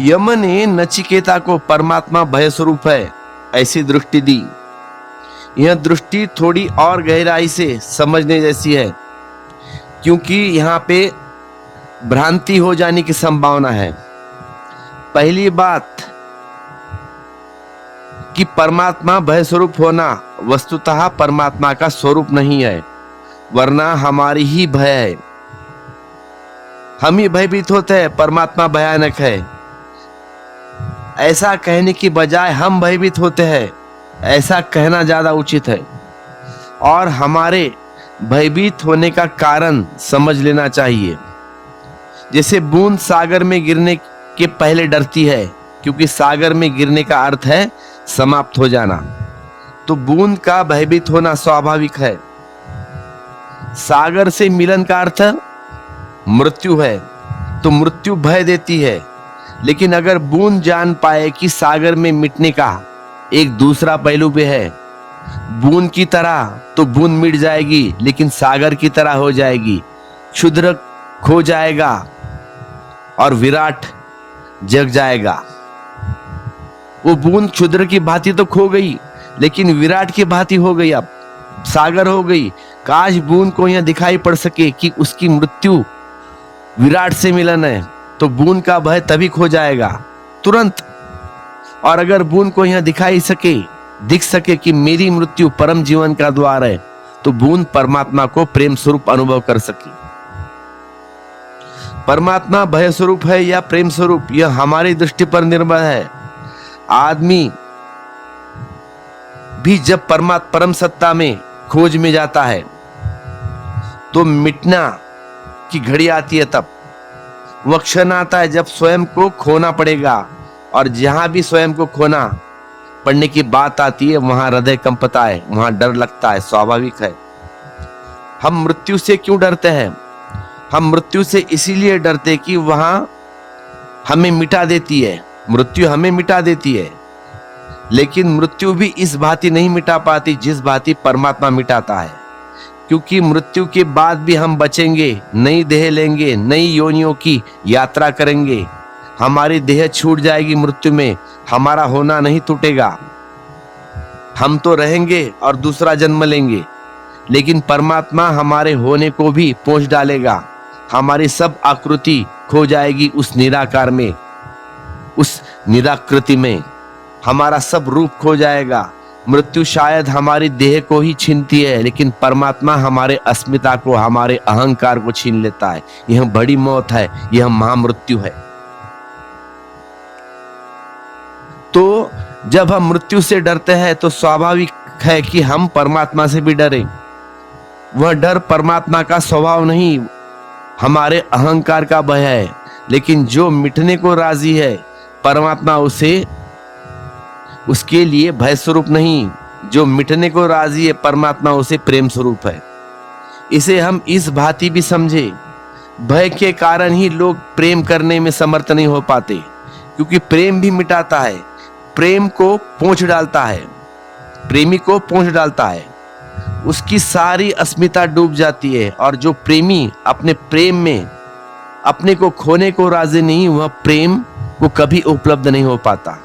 यम ने नचिकेता को परमात्मा भय स्वरूप है ऐसी दृष्टि दी। यह दृष्टि थोड़ी और गहराई से समझने जैसी है, क्योंकि यहाँ पे भ्रांति हो जाने की संभावना है। पहली बात कि परमात्मा भय स्वरूप होना वस्तुतः परमात्मा का स्वरूप नहीं है, वरना हमारी ही भय है। हम ही भयभीत होते हैं, परमात्मा भयानक है ऐसा कहने की बजाय हम भयभीत होते हैं ऐसा कहना ज्यादा उचित है। और हमारे भयभीत होने का कारण समझ लेना चाहिए। जैसे बूंद सागर में गिरने के पहले डरती है, क्योंकि सागर में गिरने का अर्थ है समाप्त हो जाना, तो बूंद का भयभीत होना स्वाभाविक है। सागर से मिलन का अर्थ मृत्यु है, तो मृत्यु भय देती है। लेकिन अगर बूंद जान पाए कि सागर में मिटने का एक दूसरा पहलू भी है, बूंद की तरह तो बूंद मिट जाएगी, लेकिन सागर की तरह हो जाएगी। क्षुद्र खो जाएगा और विराट जग जाएगा। वो बूंद क्षुद्र की भांति तो खो गई, लेकिन विराट की भांति हो गई, अब सागर हो गई। काश बूंद को यह दिखाई पड़ सके कि उसकी मृत्यु विराट से मिलन है, तो बूंद का भय तभी खो जाएगा तुरंत। और अगर बूंद को यह दिख सके कि मेरी मृत्यु परम जीवन का द्वार है, तो बूंद परमात्मा को प्रेम स्वरूप अनुभव कर सके। परमात्मा भय स्वरूप है या प्रेम स्वरूप, यह हमारी दृष्टि पर निर्भर है। आदमी भी जब परम सत्ता में खोज में जाता है, तो मिटना की घड़ी आती है, तब वह क्षण आता है जब स्वयं को खोना पड़ेगा। और जहां भी स्वयं को खोना पड़ने की बात आती है, वहां हृदय कंपता है, वहां डर लगता है, स्वाभाविक है। हम मृत्यु से क्यों डरते हैं? हम मृत्यु से इसीलिए डरते कि वहां हमें मिटा देती है, मृत्यु हमें मिटा देती है। लेकिन मृत्यु भी इस भांति नहीं मिटा पाती जिस भांति परमात्मा मिटाता है, क्योंकि मृत्यु के बाद भी हम बचेंगे, नई देह लेंगे, नई योनियों की यात्रा करेंगे। हमारी देह छूट जाएगी मृत्यु में, हमारा होना नहीं टूटेगा। हम तो रहेंगे और दूसरा जन्म लेंगे, लेकिन परमात्मा हमारे होने को भी पोंछ डालेगा। हमारी सब आकृति खो जाएगी उस निराकार में, उस निराकृति में हमारा सब रूप खो जाएगा। मृत्यु शायद हमारी देह को ही छीनती है, लेकिन परमात्मा हमारे अस्मिता को, हमारे अहंकार को छीन लेता है। यह बड़ी मौत है, यह महामृत्यु है। तो जब हम मृत्यु से डरते हैं, तो स्वाभाविक है कि हम परमात्मा से भी डरें। वह डर परमात्मा का स्वभाव नहीं, हमारे अहंकार का भय है। लेकिन जो मिटने को राजी है, परमात्मा उसके लिए भय स्वरूप नहीं। जो मिटने को राजी है, परमात्मा उसे प्रेम स्वरूप है। इसे हम इस भांति भी समझे, भय के कारण ही लोग प्रेम करने में समर्थ नहीं हो पाते, क्योंकि प्रेम भी मिटाता है, प्रेम को पोंछ डालता है, प्रेमी को पोंछ डालता है, उसकी सारी अस्मिता डूब जाती है। और जो प्रेमी अपने प्रेम में अपने को खोने को राजी नहीं, वह प्रेम को कभी उपलब्ध नहीं हो पाता।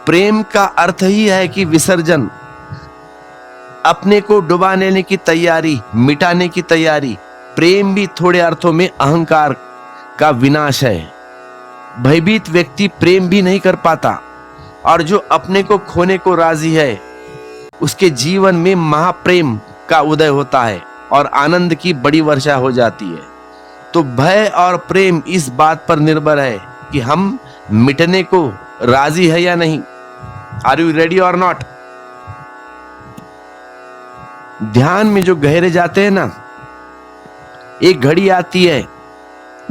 प्रेम का अर्थ ही है कि विसर्जन, अपने को डुबा लेने की तैयारी, मिटाने की तैयारी। प्रेम भी थोड़े अर्थों में अहंकार का विनाश है। भयभीत व्यक्ति प्रेम भी नहीं कर पाता, और जो अपने को खोने को राजी है, उसके जीवन में महाप्रेम का उदय होता है और आनंद की बड़ी वर्षा हो जाती है। तो भय और प्रेम इस बात पर निर्भर है कि हम मिटने को राजी है या नहीं। आर यू रेडी और नॉट? ध्यान में जो गहरे जाते हैं ना, एक घड़ी आती है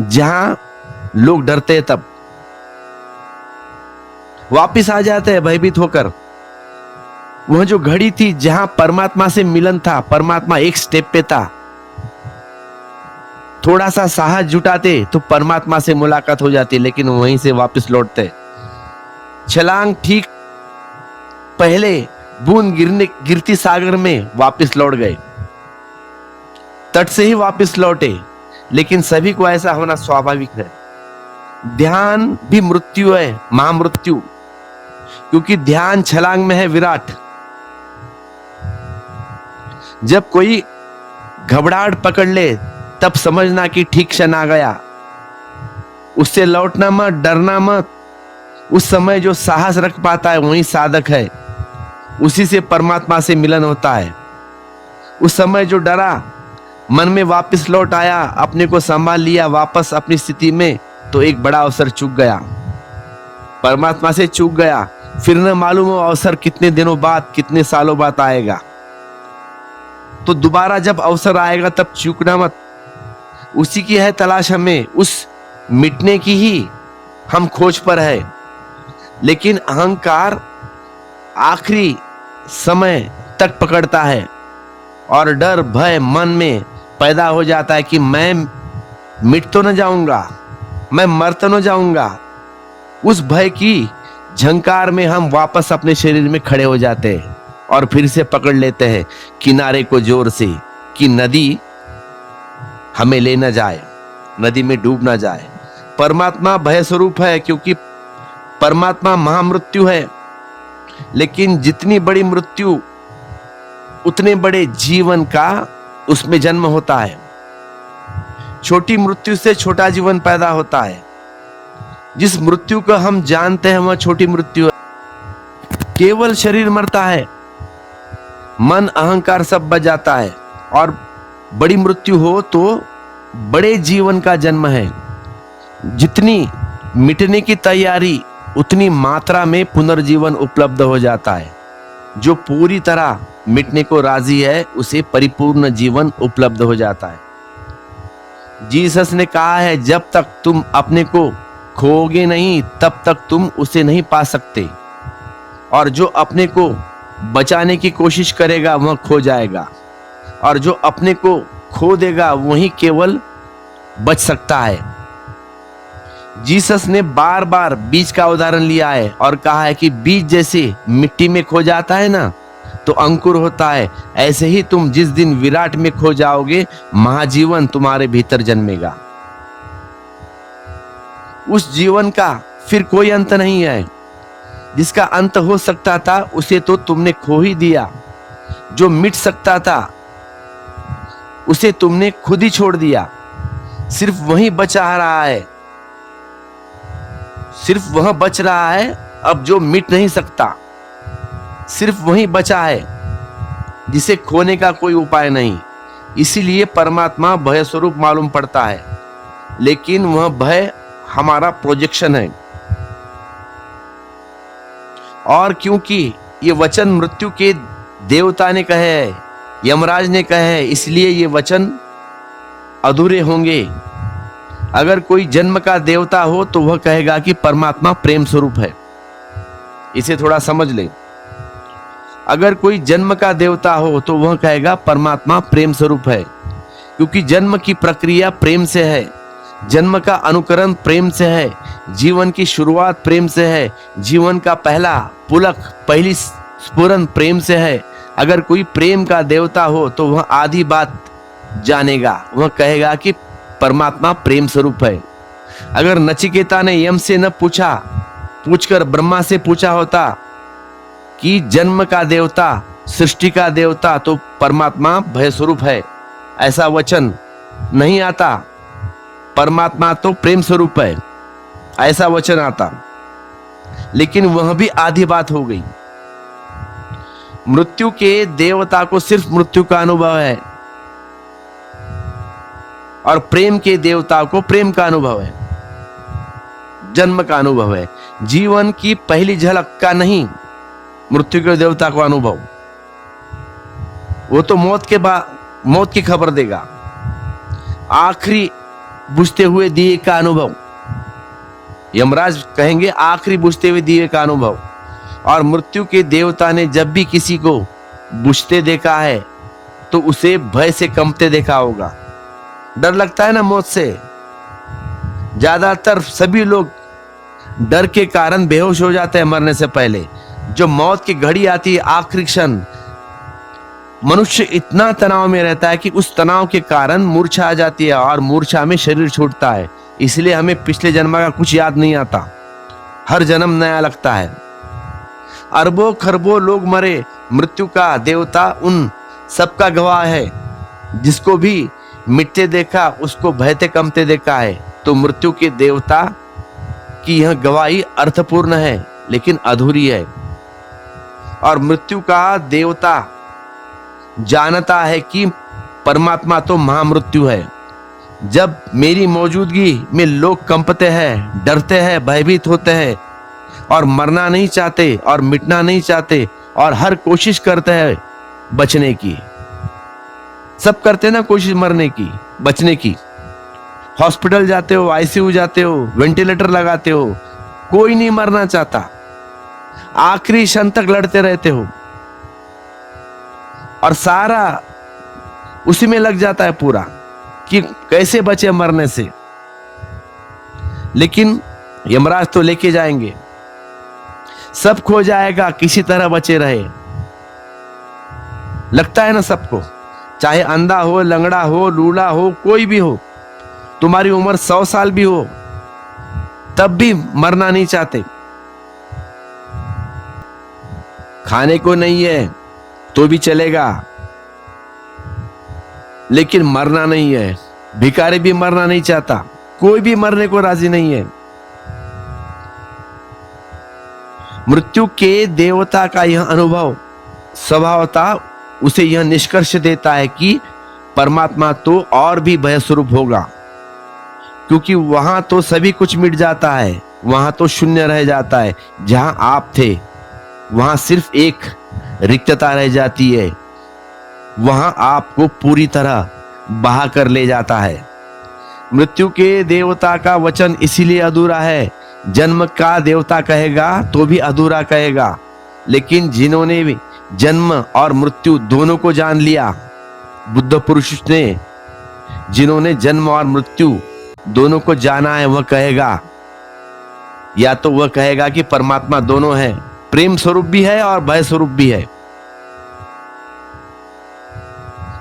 जहां लोग डरते हैं, तब वापिस आ जाते हैं भयभीत होकर। वह जो घड़ी थी जहां परमात्मा से मिलन था, परमात्मा एक स्टेप पे था, थोड़ा सा साहस जुटाते तो परमात्मा से मुलाकात हो जाती, लेकिन वहीं से वापस लौटते। छलांग ठीक पहले बूंद गिरती सागर में वापस लौट गए, तट से ही वापस लौटे। लेकिन सभी को ऐसा होना स्वाभाविक है। ध्यान भी मृत्यु है, महामृत्यु, क्योंकि ध्यान छलांग में है विराट। जब कोई घबराहट पकड़ ले तब समझना कि ठीक क्षण आ गया, उससे लौटना मत, डरना मत। उस समय जो साहस रख पाता है वही साधक है, उसी से परमात्मा से मिलन होता है। उस समय जो डरा, मन में वापस लौट आया, अपने को संभाल लिया वापस अपनी स्थिति में, तो एक बड़ा अवसर चूक गया, परमात्मा से चूक गया। फिर न मालूम हो अवसर कितने दिनों बाद, कितने सालों बाद आएगा। तो दोबारा जब अवसर आएगा तब चूकना मत। उसी की है तलाश हमें, उस मिटने की ही हम खोज पर है। लेकिन अहंकार आखिरी समय तक पकड़ता है और डर भय मन में पैदा हो जाता है कि मैं मिट तो न जाऊंगा, मैं मर तो न जाऊंगा। उस भय की झंकार में हम वापस अपने शरीर में खड़े हो जाते हैं और फिर से पकड़ लेते हैं किनारे को जोर से, कि नदी हमें ले न जाए, नदी में डूब ना जाए। परमात्मा भय स्वरूप है, क्योंकि परमात्मा महामृत्यु है। लेकिन जितनी बड़ी मृत्यु उतने बड़े जीवन का उसमें जन्म होता है। छोटी मृत्यु से छोटा जीवन पैदा होता है। जिस मृत्यु को हम जानते हैं वह छोटी मृत्यु है। केवल शरीर मरता है, मन अहंकार सब बच जाता है। और बड़ी मृत्यु हो तो बड़े जीवन का जन्म है। जितनी मिटने की तैयारी उतनी मात्रा में पुनर्जीवन उपलब्ध हो जाता है। जो पूरी तरह मिटने को राजी है उसे परिपूर्ण जीवन उपलब्ध हो जाता है। जीसस ने कहा है, जब तक तुम अपने को खोओगे नहीं तब तक तुम उसे नहीं पा सकते। और जो अपने को बचाने की कोशिश करेगा वह खो जाएगा, और जो अपने को खो देगा वही केवल बच सकता है। जीसस ने बार बार बीज का उदाहरण लिया है और कहा है कि बीज जैसे मिट्टी में खो जाता है ना तो अंकुर होता है, ऐसे ही तुम जिस दिन विराट में खो जाओगे महाजीवन तुम्हारे भीतर जन्मेगा। उस जीवन का फिर कोई अंत नहीं है। जिसका अंत हो सकता था उसे तो तुमने खो ही दिया। जो मिट सकता था उसे तुमने खुद ही छोड़ दिया। सिर्फ वही बचा रहा है, सिर्फ वह बच रहा है अब जो मिट नहीं सकता। सिर्फ वही बचा है जिसे खोने का कोई उपाय नहीं। इसीलिए परमात्मा भय स्वरूप मालूम पड़ता है, लेकिन वह भय हमारा प्रोजेक्शन है। और क्योंकि ये वचन मृत्यु के देवता ने कहे है, यमराज ने कहे है, इसलिए ये वचन अधूरे होंगे। अगर कोई जन्म का देवता हो तो वह कहेगा कि परमात्मा प्रेम स्वरूप है। इसे थोड़ा समझ ले। अगर कोई जन्म का देवता हो तो वह कहेगा परमात्मा प्रेम स्वरूप है, क्योंकि जन्म की प्रक्रिया प्रेम से है, जन्म का अनुकरण प्रेम से है, जीवन की शुरुआत प्रेम से है, जीवन का पहला पुलक, पहली स्फुरन प्रेम से है। अगर कोई प्रेम का देवता हो तो वह आधी बात जानेगा, वह कहेगा कि परमात्मा प्रेम स्वरूप है। अगर नचिकेता ने यम से न पूछकर ब्रह्मा से पूछा होता कि जन्म का देवता, सृष्टि का देवता तो परमात्मा भय स्वरूप है, ऐसा वचन नहीं आता। परमात्मा तो प्रेम स्वरूप है, ऐसा वचन आता। लेकिन वह भी आधी बात हो गई। मृत्यु के देवता को सिर्फ मृत्यु का अनुभव है और प्रेम के देवता को प्रेम का अनुभव है, जन्म का अनुभव है। जीवन की पहली झलक का नहीं मृत्यु के देवता को अनुभव। वो तो मौत की खबर देगा। आखिरी बुझते हुए दिए का अनुभव, यमराज कहेंगे आखिरी बुझते हुए दिए का अनुभव। और मृत्यु के देवता ने जब भी किसी को बुझते देखा है तो उसे भय से कंपते देखा होगा। डर लगता है ना मौत से। ज्यादातर सभी लोग डर के कारण बेहोश हो जाते हैं मरने से पहले। जो मौत की घड़ी आती है, आखिरी क्षण, मनुष्य इतना तनाव में रहता है कि उस तनाव के कारण मूर्छा आ जाती है और मूर्छा में शरीर छूटता है। इसलिए हमें पिछले जन्म का कुछ याद नहीं आता, हर जन्म नया लगता है। अरबों खरबों लोग मरे, मृत्यु का देवता उन सबका गवाह है। जिसको भी मिटते देखा उसको भयते कमते देखा है। तो मृत्यु के देवता की यह गवाही अर्थपूर्ण है लेकिन अधूरी है। और मृत्यु का देवता जानता है कि परमात्मा तो महामृत्यु है। जब मेरी मौजूदगी में लोग कंपते हैं, डरते हैं, भयभीत होते हैं और मरना नहीं चाहते और मिटना नहीं चाहते और हर कोशिश करते हैं बचने की। सब करते हैं ना कोशिश मरने की, बचने की। हॉस्पिटल जाते हो, आईसीयू जाते हो, वेंटिलेटर लगाते हो, कोई नहीं मरना चाहता। आखिरी क्षण तक लड़ते रहते हो और सारा उसी में लग जाता है पूरा कि कैसे बचे मरने से। लेकिन यमराज तो लेके जाएंगे, सब खो जाएगा, किसी तरह बचे रहे। लगता है ना सबको, चाहे अंधा हो, लंगड़ा हो, लूला हो, कोई भी हो, तुम्हारी उम्र 100 साल भी हो, तब भी मरना नहीं चाहते। खाने को नहीं है तो भी चलेगा, लेकिन मरना नहीं है। भिखारी भी मरना नहीं चाहता, कोई भी मरने को राजी नहीं है। मृत्यु के देवता का यह अनुभव स्वभावतः उसे यह निष्कर्ष देता है कि परमात्मा तो और भी भय स्वरूप होगा, क्योंकि वहां तो सभी कुछ मिट जाता है, वहां तो शून्य रह जाता है। जहां आप थे वहां सिर्फ एक रिक्तता रह जाती है, वहां आपको पूरी तरह बहा कर ले जाता है। मृत्यु के देवता का वचन इसीलिए अधूरा है। जन्म का देवता कहेगा तो भी अधूरा कहेगा, लेकिन जिन्होंने भी जन्म और मृत्यु दोनों को जान लिया, बुद्ध पुरुष ने जिन्होंने जन्म और मृत्यु दोनों को जाना है, वह कहेगा, या तो वह कहेगा कि परमात्मा दोनों है, प्रेम स्वरूप भी है और भय स्वरूप भी है।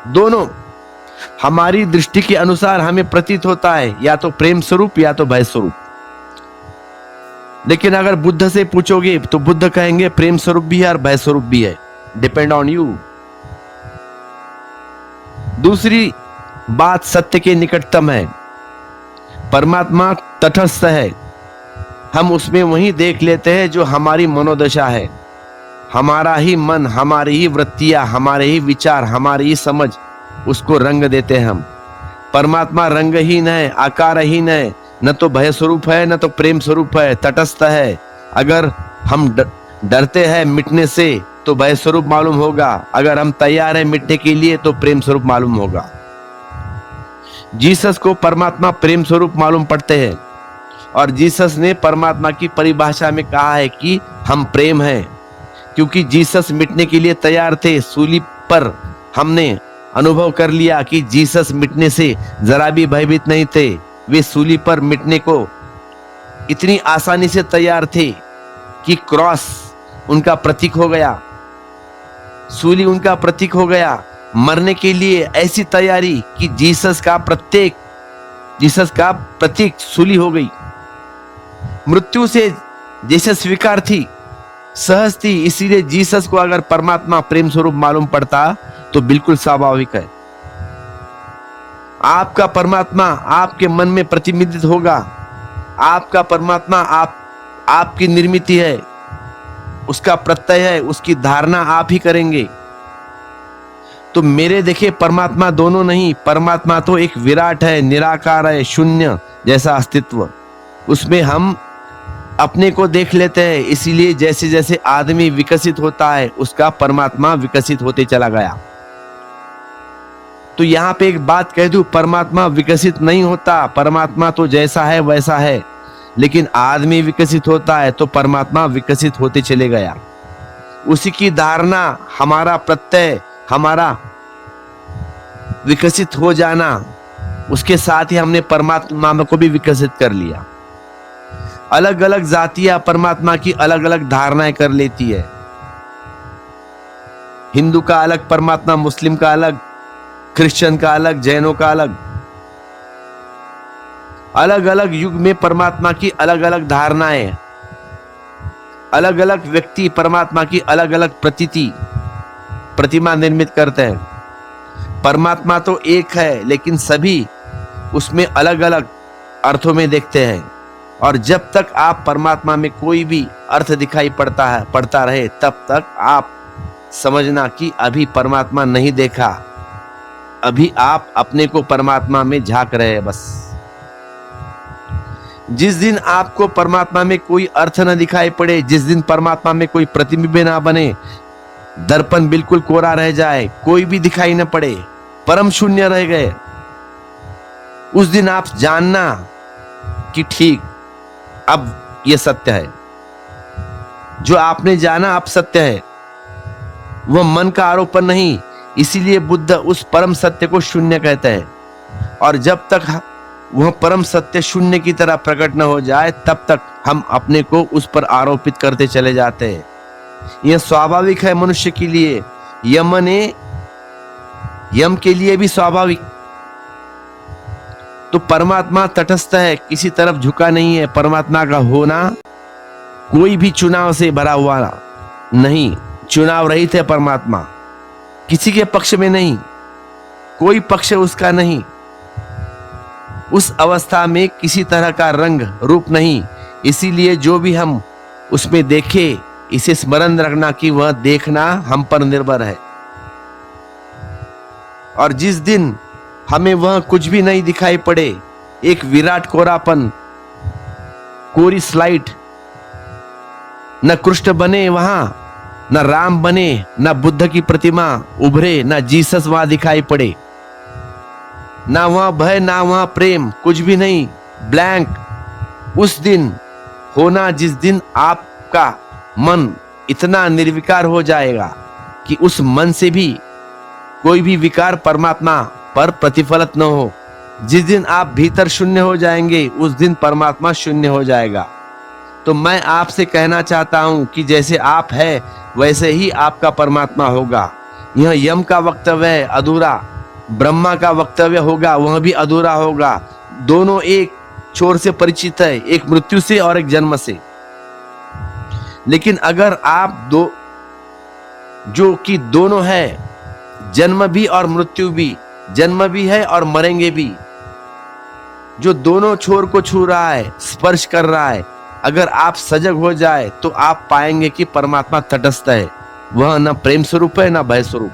दोनों हमारी दृष्टि के अनुसार हमें प्रतीत होता है या तो प्रेम स्वरूप या तो भय स्वरूप। लेकिन अगर बुद्ध से पूछोगे तो बुद्ध कहेंगे प्रेम स्वरूप भी है और भय स्वरूप भी है, डिपेंड ऑन यू। दूसरी बात सत्य के निकटतम है। परमात्मा तटस्थ है, हम उसमें वही देख लेते हैं जो हमारी मनोदशा है। हमारा ही मन, हमारी ही वृत्तियां, हमारे ही विचार, हमारी ही समझ उसको रंग देते हैं हम। परमात्मा रंगहीन है, आकारहीन है, न तो भय स्वरूप है न तो प्रेम स्वरूप है, तटस्थ है। अगर हम डरते हैं मिटने से तो भय स्वरूप मालूम होगा, अगर हम तैयार हैं मिटने के लिए तो प्रेम स्वरूप मालूम होगा। जीसस को परमात्मा प्रेम स्वरूप मालूम पड़ते हैं और जीसस ने परमात्मा की परिभाषा में कहा है कि हम प्रेम हैं, क्योंकि जीसस मिटने के लिए तैयार थे। सूली पर हमने अनुभव कर लिया कि जीसस मिटने से जरा भी भयभीत नहीं थे। वे सूली पर मिटने को इतनी आसानी से तैयार थे कि क्रॉस उनका प्रतीक हो गया, सूली उनका प्रतीक हो गया। मरने के लिए ऐसी तैयारी कि जीसस का प्रतीक सूली हो गई। मृत्यु से जैसे स्वीकार थी, सहज थी, इसीलिए जीसस को अगर परमात्मा प्रेम स्वरूप मालूम पड़ता तो बिल्कुल स्वाभाविक है। आपका परमात्मा आपके मन में प्रतिबिंबित होगा। आपका परमात्मा आपकी निर्मित है, उसका प्रत्यय है, उसकी धारणा आप ही करेंगे। तो मेरे देखे परमात्मा दोनों नहीं, परमात्मा तो एक विराट है, निराकार है, शून्य जैसा अस्तित्व। उसमें हम अपने को देख लेते हैं। इसीलिए जैसे जैसे आदमी विकसित होता है उसका परमात्मा विकसित होते चला गया। तो यहाँ पे एक बात कह दूं, परमात्मा विकसित नहीं होता, परमात्मा तो जैसा है वैसा है। लेकिन आदमी विकसित होता है तो परमात्मा विकसित होते चले गया। उसी की धारणा, हमारा प्रत्यय, हमारा विकसित हो जाना, उसके साथ ही हमने परमात्मा को भी विकसित कर लिया। अलग अलग जातियां परमात्मा की अलग अलग धारणाएं कर लेती है। हिंदू का अलग परमात्मा, मुस्लिम का अलग, क्रिश्चियन का अलग, जैनों का अलग। अलग अलग युग में परमात्मा की अलग अलग धारणाएं, अलग अलग व्यक्ति परमात्मा की अलग अलग प्रतिमा निर्मित करते हैं। परमात्मा तो एक है, लेकिन सभी उसमें अलग अलग अर्थों में देखते हैं। और जब तक आप परमात्मा में कोई भी अर्थ दिखाई पड़ता रहे, तब तक आप समझना कि अभी परमात्मा नहीं देखा, अभी आप अपने को परमात्मा में झांक रहे हैं बस। जिस दिन आपको परमात्मा में कोई अर्थ न दिखाई पड़े, जिस दिन परमात्मा में कोई प्रतिबिंब ना बने, दर्पण बिल्कुल कोरा रह जाए, कोई भी दिखाई न पड़े, परम शून्य रह गए, उस दिन आप जानना कि ठीक अब यह सत्य है। जो आपने जाना अब सत्य है, वह मन का आरोपण नहीं। इसीलिए बुद्ध उस परम सत्य को शून्य कहते हैं। और जब तक वह परम सत्य शून्य की तरह प्रकट न हो जाए, तब तक हम अपने को उस पर आरोपित करते चले जाते हैं। यह स्वाभाविक है मनुष्य के लिए, यम के लिए भी स्वाभाविक। तो परमात्मा तटस्थ है, किसी तरफ झुका नहीं है। परमात्मा का होना कोई भी चुनाव से भरा हुआ नहीं, चुनाव रहित है परमात्मा, किसी के पक्ष में नहीं, कोई पक्ष उसका नहीं। उस अवस्था में किसी तरह का रंग रूप नहीं। इसीलिए जो भी हम उसमें देखे, इसे स्मरण रखना कि वह देखना हम पर निर्भर है। और जिस दिन हमें वह कुछ भी नहीं दिखाई पड़े, एक विराट कोरापन, कोरी स्लाइड, न कृष्ण बने वहां, न राम बने, न बुद्ध की प्रतिमा उभरे, न जीसस वहां दिखाई पड़े, ना वहां भय, ना वहां प्रेम, कुछ भी नहीं, ब्लैंक। उस दिन होना जिस दिन आपका मन इतना निर्विकार हो जाएगा कि उस मन से भी कोई भी विकार परमात्मा पर प्रतिफलित न हो, जिस दिन आप भीतर शून्य हो जाएंगे, उस दिन परमात्मा शून्य हो जाएगा। तो मैं आपसे कहना चाहता हूं कि जैसे आप है वैसे ही आपका परमात्मा होगा। यह यम का वक्तव्य है अधूरा, ब्रह्मा का वक्तव्य होगा वह भी अधूरा होगा। दोनों एक छोर से परिचित है, एक मृत्यु से और एक जन्म से। लेकिन अगर आप दो, जो कि दोनों है, जन्म भी और मृत्यु भी, जन्म भी है और मरेंगे भी, जो दोनों छोर को छू रहा है, स्पर्श कर रहा है, अगर आप सजग हो जाए तो आप पाएंगे कि परमात्मा तटस्थ है, वह न प्रेम स्वरूप है न भय स्वरूप।